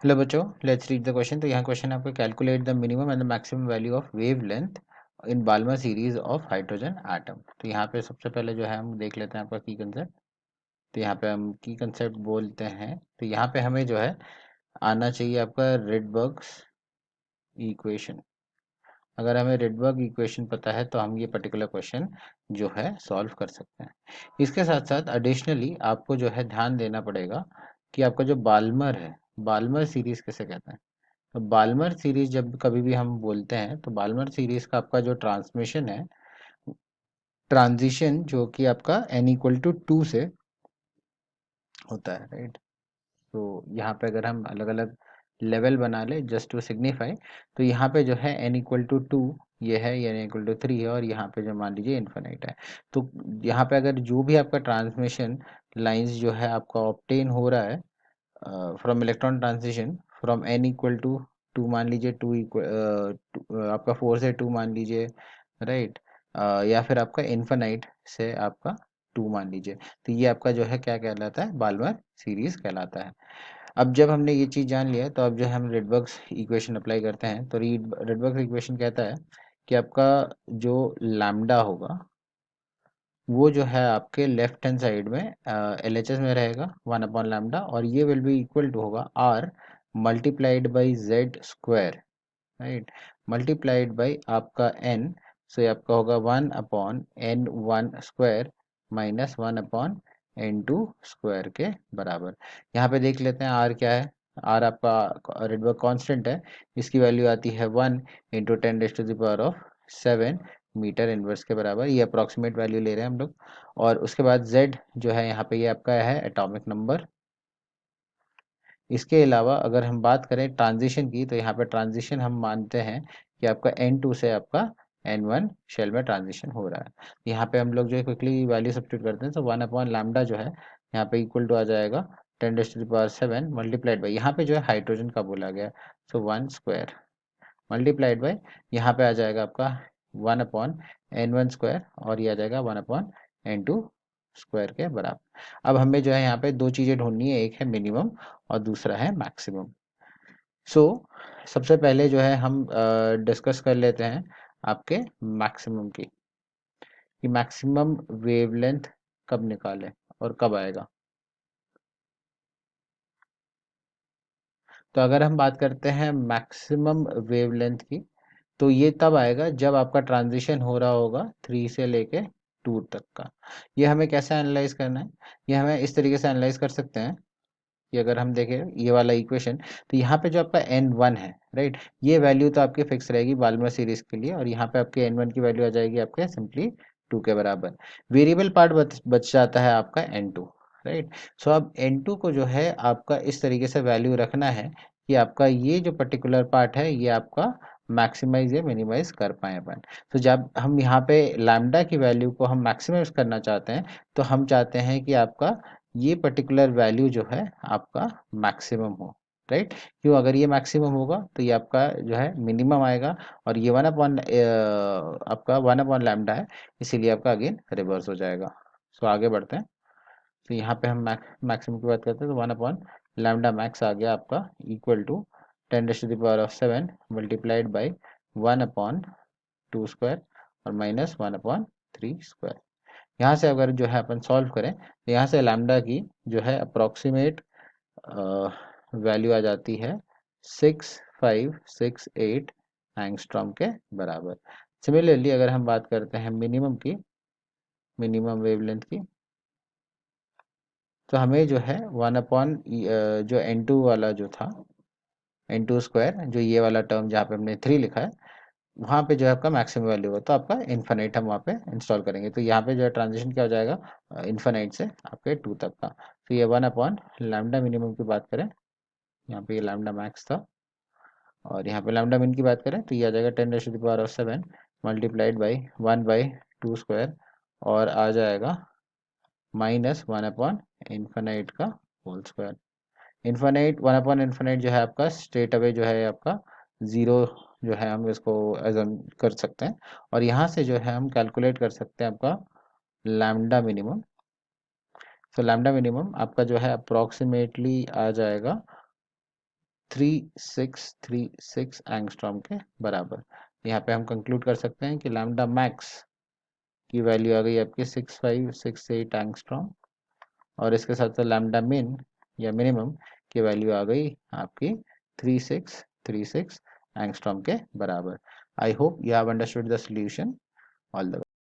Hello बच्चों, let's read the question. तो यहाँ क्वेश्चन आपका calculate the minimum and the maximum value of wavelength in Balmer series of hydrogen atom. तो यहाँ पे सबसे पहले जो है हम देख लेते हैं आपका की कंसेप्ट। तो यहाँ पे हम की कंसेप्ट बोलते हैं। तो यहाँ पे हमें जो है आना चाहिए आपका रेडबर्ग्स इक्वेशन। अगर हमें रेडबर्ग इक्वेशन पता है तो हम ये पर्टिकुलर क्वेश्चन जो है सॉल्व कर सकते हैं। इसके साथ साथ एडिशनली आपको जो है ध्यान देना पड़ेगा कि आपका जो बाल्मर है, बाल्मर सीरीज किसे कहते हैं। तो बाल्मर सीरीज जब कभी भी हम बोलते हैं तो बाल्मर सीरीज का आपका जो ट्रांसमिशन है, ट्रांजिशन जो कि आपका n इक्वल टू 2 से होता है, राइट। तो यहाँ पे अगर हम अलग अलग लेवल बना ले जस्ट टू सिग्निफाई, तो यहाँ पे जो है n इक्वल टू 2 ये है, या n इक्वल टू 3 है, और यहाँ पे जो मान लीजिए इन्फिनिट है। तो यहाँ पे अगर जो भी आपका ट्रांसमिशन लाइंस जो है आपका ऑब्टेन हो रहा है from electron transition from n equal to 2, मान लीजिए 2 आपका 4 से 2 मान लीजिए, राइट, या फिर आपका इन्फिनाइट से आपका 2 मान लीजिए। तो ये आपका जो है क्या कहलाता है, बाल्मर सीरीज कहलाता है। अब जब हमने ये चीज़ जान लिया तो अब जो है हम रेडबर्ग्स इक्वेशन अप्लाई करते हैं। तो रेडबर्ग्स इक्वेशन कहता है कि आपका जो लैम्डा होगा वो जो है आपके लेफ्ट हैंड साइड में एल एच एस में रहेगा 1/λ, और ये विल बी इक्वल टू होगा R multiplied by Z square, right, multiplied by आपका एन। सो ये आपका होगा 1/n1 square minus 1/n2 square के बराबर। यहाँ पे देख लेते हैं आर क्या है। आर आपका रेडबर्ग कांस्टेंट है, इसकी वैल्यू आती है 1 × 10⁻⁷ मीटर इनवर्स के बराबर। ये अप्रॉक्सीमेट वैल्यू ले रहे हैं हम लोग। और उसके बाद z जो है यहाँ पे ये आपका है एटॉमिक नंबर। इसके अलावा अगर हम बात करें ट्रांजिशन की, तो यहाँ पे ट्रांजिशन हम मानते हैं कि आपका N2 से आपका N1 शेल में ट्रांजिशन हो रहा है। यहाँ पे हम लोग जो है क्विकली वैल्यू सब्स्टिट्यूट करते हैं। तो 1/λ जो है यहाँ पे इक्वल टू आ जाएगा 10⁻⁷ मल्टीप्लाइड बाई, यहाँ पे जो है हाइड्रोजन का बोला गया, सो 1 स्क्वायर मल्टीप्लाइड बाई, यहाँ पे आ जाएगा आपका 1/n1 स्क्वायर, और ये आ जाएगा 1/n2 स्क्वायर के बराबर। अब हमें जो है यहाँ पे दो चीज़ें ढूंढनी है, एक है मिनिमम और दूसरा है मैक्सिमम। सो सबसे पहले जो है हम डिस्कस कर लेते हैं आपके मैक्सिमम की, कि मैक्सिमम वेवलेंथ कब निकालें और कब आएगा। तो अगर हम बात करते हैं मैक्सिमम वेवलेंथ की, तो ये तब आएगा जब आपका ट्रांजिशन हो रहा होगा 3 से लेके 2 तक का। ये हमें कैसे एनालाइज करना है, ये हमें इस तरीके से एनालाइज कर सकते हैं कि अगर हम देखें ये वाला इक्वेशन, तो यहाँ पे जो आपका n1 है, राइट, ये वैल्यू तो आपकी फिक्स रहेगी बाल्मर सीरीज के लिए, और यहाँ पे आपके n1 की वैल्यू आ जाएगी आपके सिंपली 2 के बराबर। वेरिएबल पार्ट बच जाता है आपका n2, राइट। सो अब n2 को जो है आपका इस तरीके से वैल्यू रखना है कि आपका ये जो पर्टिकुलर पार्ट है ये आपका मैक्सिमाइज या मिनिमाइज कर पाए अपन। तो जब हम यहाँ पे लैम्डा की वैल्यू को हम मैक्सिमाइज करना चाहते हैं, तो हम चाहते हैं कि आपका ये पर्टिकुलर वैल्यू जो है आपका मैक्सिमम हो, राइट। क्यों, अगर ये मैक्सिमम होगा तो ये आपका जो है मिनिमम आएगा, और ये 1/आपका 1/λ है, इसीलिए आपका अगेन रिवर्स हो जाएगा। सो आगे बढ़ते हैं। तो यहाँ पे हम मैक्सिमम की बात करते हैं, तो 1/λ मैक्स आ गया आपका equal to 10⁻⁷ multiplied by 1/2 square और माइनस 1/3 स्क्वायर। यहाँ से अगर जो है अपन सॉल्व करें, तो यहाँ से लैम्डा की जो है अप्रॉक्सीमेट वैल्यू आ जाती है 6568 एंगस्ट्रॉम के बराबर। सिमिलरली अगर हम बात करते हैं मिनिमम की, मिनिमम वेवलेंथ की, तो हमें जो है 1 जो n2 वाला जो था, n2 स्क्वायर, जो ये वाला टर्म जहाँ पे हमने 3 लिखा है, वहाँ पे जो है आपका मैक्सिमम वैल्यू होगा, तो आपका इन्फिनिट हम वहाँ पे इंस्टॉल करेंगे। तो यहाँ पे जो है ट्रांजिशन क्या हो जाएगा, इन्फिनिट से आपके 2 तक का। तो ये 1/λ मिनिमम की बात करें, यहाँ पे ये लैम्डा मैक्स था, और यहाँ पे लैम्डा मिन की बात करें तो ये आ जाएगा 10⁻⁷ मल्टीप्लाइड बाई 1/2 स्क्वायर, और आ जाएगा माइनस 1/इन्फिनिट का होल स्क्वायर। इन्फिनिट 1/इन्फिनिट जो है आपका स्ट्रेट अवे जो है आपका ज़ीरो जो है, हम इसको एजम कर सकते हैं, और यहाँ से जो है हम कैलकुलेट कर सकते हैं आपका लैम्डा मिनिमम। सो लैम्डा मिनिमम आपका जो है अप्रॉक्सीमेटली आ जाएगा 3636 एंगस्ट्रॉम के बराबर। यहाँ पे हम कंक्लूड कर सकते हैं कि लैम्डा मैक्स की वैल्यू आ गई आपकी 6568 एंगस्ट्रॉम, और इसके साथ साथ लैम्डा मिन या मिनिमम की वैल्यू आ गई आपकी 3636 एंगस्ट्रॉम के बराबर। I hope you have understood the solution. All the